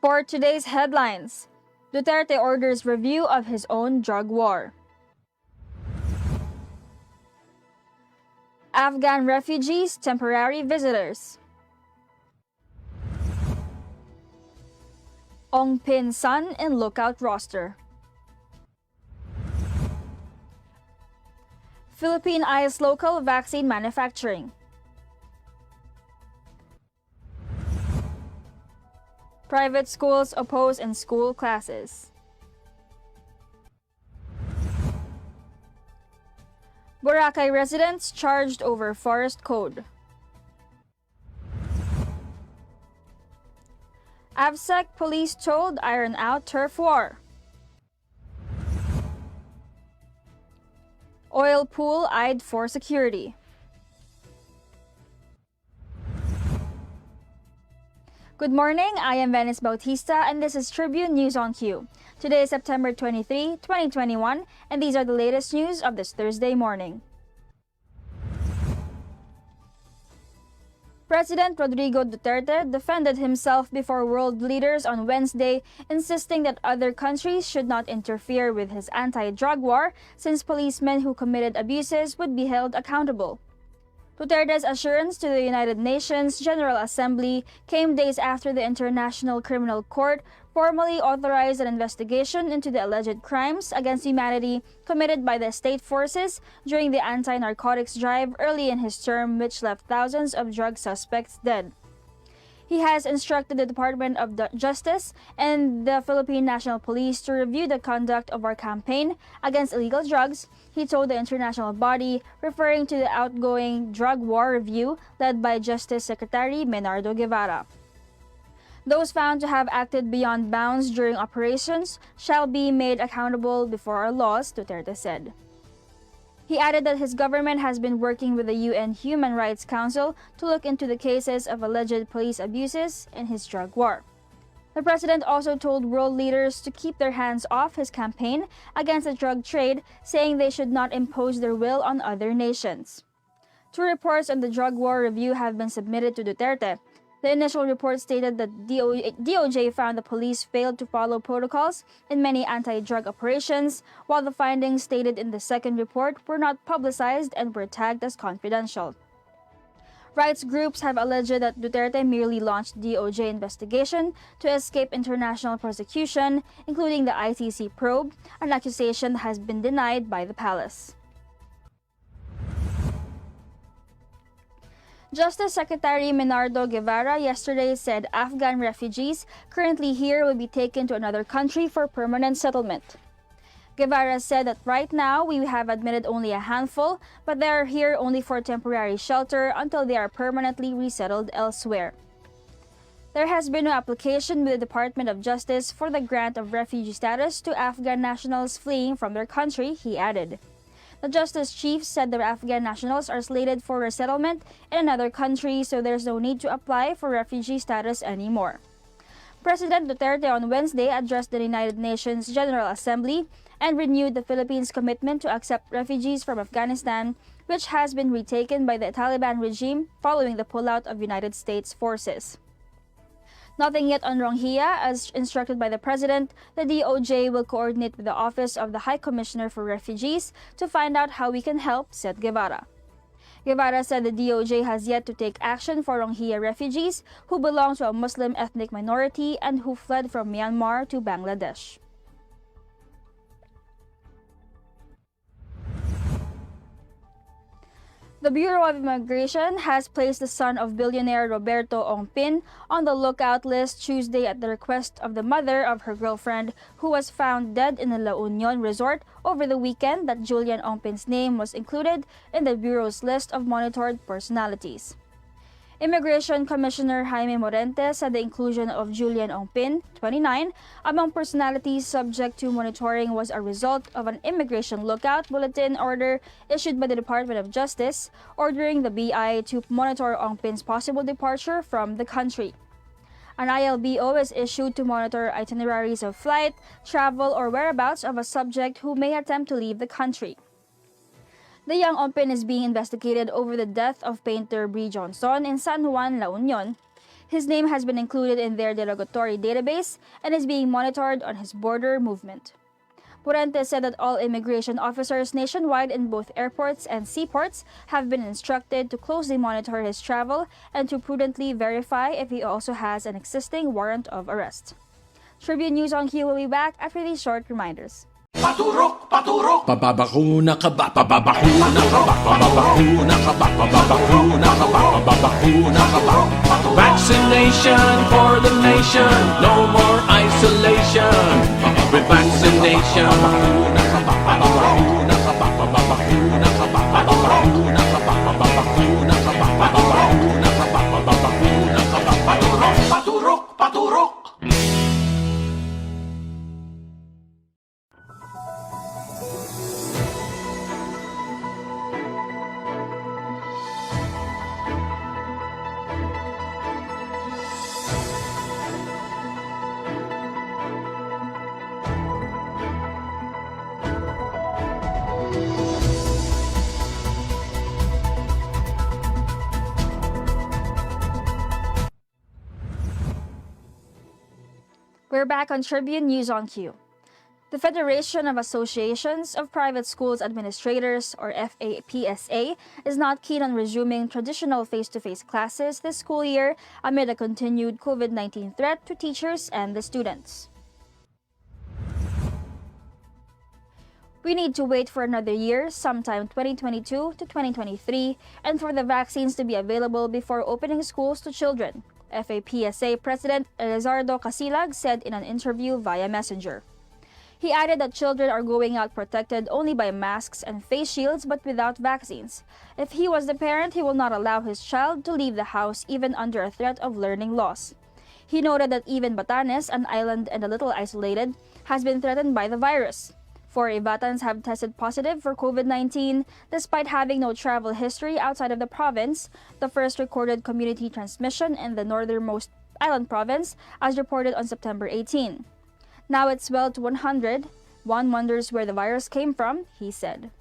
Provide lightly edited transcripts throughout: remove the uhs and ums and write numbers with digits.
For today's headlines, Duterte orders review of his own drug war. Afghan refugees, temporary visitors. Ongpin son in lookout roster. Philippine eyes local vaccine manufacturing. Private schools oppose in school classes. Boracay residents charged over forest code. AvSec police told iron out turf war. Oil pool eyed for security. Good morning, I am Venice Bautista and this is Tribune News on Q. Today is September 23, 2021, and these are the latest news of this Thursday morning. President Rodrigo Duterte defended himself before world leaders on Wednesday, insisting that other countries should not interfere with his anti-drug war since policemen who committed abuses would be held accountable. Duterte's assurance to the United Nations General Assembly came days after the International Criminal Court formally authorized an investigation into the alleged crimes against humanity committed by the state forces during the anti-narcotics drive early in his term, which left thousands of drug suspects dead. He has instructed the Department of Justice and the Philippine National Police to review the conduct of our campaign against illegal drugs, he told the international body, referring to the outgoing drug war review led by Justice Secretary Menardo Guevara. Those found to have acted beyond bounds during operations shall be made accountable before our laws, Duterte said. He added that his government has been working with the UN Human Rights Council to look into the cases of alleged police abuses in his drug war. The president also told world leaders to keep their hands off his campaign against the drug trade, saying they should not impose their will on other nations. 2 reports on the drug war review have been submitted to Duterte. The initial report stated that DOJ found the police failed to follow protocols in many anti-drug operations, while the findings stated in the second report were not publicized and were tagged as confidential. Rights groups have alleged that Duterte merely launched DOJ investigation to escape international prosecution, including the ICC probe, an accusation that has been denied by the palace. Justice Secretary Menardo Guevara yesterday said Afghan refugees currently here will be taken to another country for permanent settlement. Guevara said that right now we have admitted only a handful, but they are here only for temporary shelter until they are permanently resettled elsewhere. There has been no application with the Department of Justice for the grant of refugee status to Afghan nationals fleeing from their country, he added. The Justice Chief said the Afghan nationals are slated for resettlement in another country, so there's no need to apply for refugee status anymore. President Duterte on Wednesday addressed the United Nations General Assembly and renewed the Philippines' commitment to accept refugees from Afghanistan, which has been retaken by the Taliban regime following the pullout of United States forces. Nothing yet on Rohingya, as instructed by the president, the DOJ will coordinate with the Office of the High Commissioner for Refugees to find out how we can help, said Guevara. Guevara said the DOJ has yet to take action for Rohingya refugees who belong to a Muslim ethnic minority and who fled from Myanmar to Bangladesh. The Bureau of Immigration has placed the son of billionaire Roberto Ongpin on the lookout list Tuesday at the request of the mother of her girlfriend, who was found dead in a La Union resort over the weekend. That Julian Ongpin's name was included in the Bureau's list of monitored personalities. Immigration Commissioner Jaime Morente said the inclusion of Julian Ongpin, 29, among personalities subject to monitoring was a result of an immigration lookout bulletin order issued by the Department of Justice, ordering the BI to monitor Ongpin's possible departure from the country. An ILBO is issued to monitor itineraries of flight, travel, or whereabouts of a subject who may attempt to leave the country. The young Ongpin is being investigated over the death of painter Brie Johnson in San Juan, La Union. His name has been included in their derogatory database and is being monitored on his border movement. Duterte said that all immigration officers nationwide in both airports and seaports have been instructed to closely monitor his travel and to prudently verify if he also has an existing warrant of arrest. Tribune News on Q will be back after these short reminders. Paturok, paturok, pababakuna ka ba, pababakuna ka ba, pababakuna ka ba, pababakuna ka ba, pababakuna ka ba. Vaccination for the nation, no more isolation. With vaccination, pababakuna ka ba, pababakuna ka ba, pababakuna ka ba, pababakuna ka ba, pababakuna ka ba, pababakuna ka ba, pababakuna ka ba. Paturok, paturok, paturok. We're back on Tribune News on Q. The Federation of Associations of Private Schools Administrators, or FAPSA, is not keen on resuming traditional face-to-face classes this school year amid a continued COVID-19 threat to teachers and the students. We need to wait for another year, sometime 2022 to 2023, and for the vaccines to be available before opening schools to children, FAPSA President Elizardo Casilag said in an interview via Messenger. He added that children are going out protected only by masks and face shields but without vaccines. If he was the parent, he will not allow his child to leave the house even under a threat of learning loss. He noted that even Batanes, an island and a little isolated, has been threatened by the virus. 4 Ibatans have tested positive for COVID-19 despite having no travel history outside of the province, the first recorded community transmission in the northernmost island province, as reported on September 18. Now it's swelled to 100. One wonders where the virus came from, he said.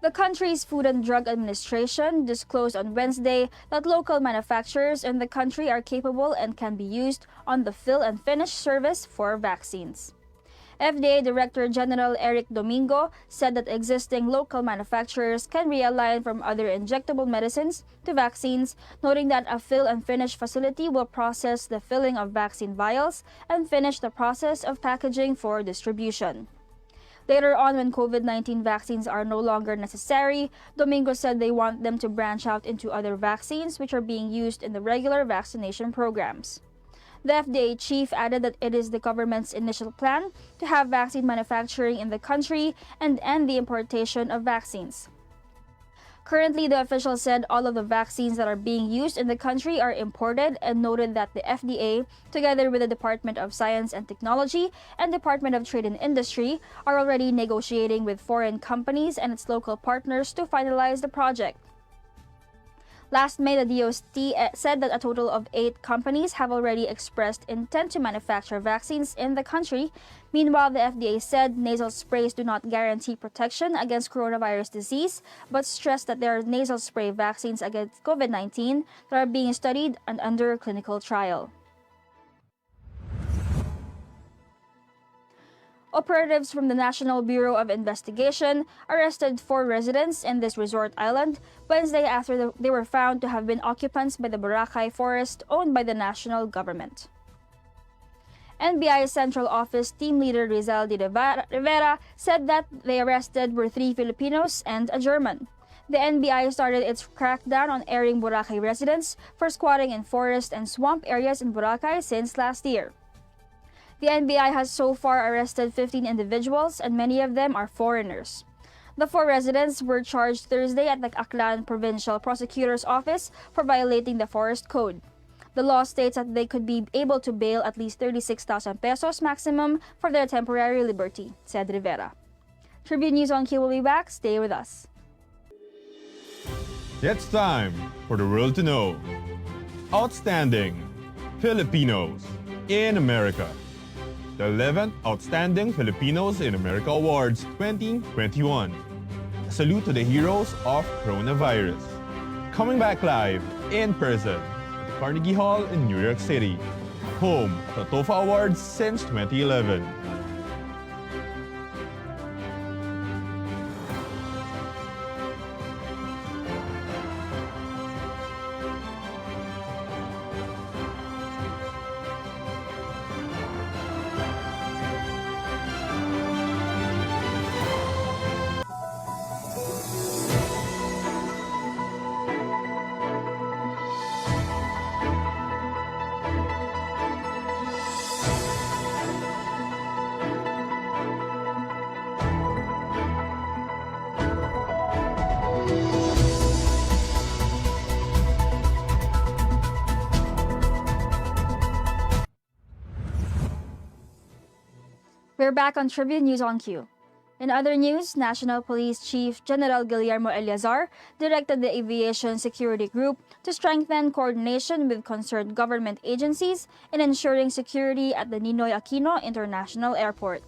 The country's Food and Drug Administration disclosed on Wednesday that local manufacturers in the country are capable and can be used on the fill and finish service for vaccines. FDA Director General Eric Domingo said that existing local manufacturers can realign from other injectable medicines to vaccines, noting that a fill and finish facility will process the filling of vaccine vials and finish the process of packaging for distribution. Later on, when COVID-19 vaccines are no longer necessary, Domingo said they want them to branch out into other vaccines which are being used in the regular vaccination programs. The FDA chief added that it is the government's initial plan to have vaccine manufacturing in the country and end the importation of vaccines. Currently, the official said all of the vaccines that are being used in the country are imported and noted that the FDA, together with the Department of Science and Technology and Department of Trade and Industry, are already negotiating with foreign companies and its local partners to finalize the project. Last May, the DOST said that a total of 8 companies have already expressed intent to manufacture vaccines in the country. Meanwhile, the FDA said nasal sprays do not guarantee protection against coronavirus disease, but stressed that there are nasal spray vaccines against COVID-19 that are being studied and under clinical trial. Operatives from the National Bureau of Investigation arrested 4 residents in this resort island Wednesday after they were found to have been occupants by the Boracay forest owned by the national government. NBI Central Office Team Leader Rizal de Rivera said that they arrested were 3 Filipinos and a German. The NBI started its crackdown on airing Boracay residents for squatting in forest and swamp areas in Boracay since last year. The NBI has so far arrested 15 individuals and many of them are foreigners. The 4 residents were charged Thursday at the Afghan Provincial Prosecutor's Office for violating the Forest Code. The law states that they could be able to bail at least 36,000 pesos maximum for their temporary liberty, said Rivera. Tribune News on Q will be back. Stay with us. It's time for the world to know. Outstanding Filipinos in America. The 11th Outstanding Filipinos in America Awards 2021. A salute to the heroes of coronavirus. coming back live in person at Carnegie Hall in New York City, home to TOFA Awards since 2011. We're back on Tribune News on Q. In other news, National Police Chief General Guillermo Eleazar directed the Aviation Security Group to strengthen coordination with concerned government agencies in ensuring security at the Ninoy Aquino International Airport.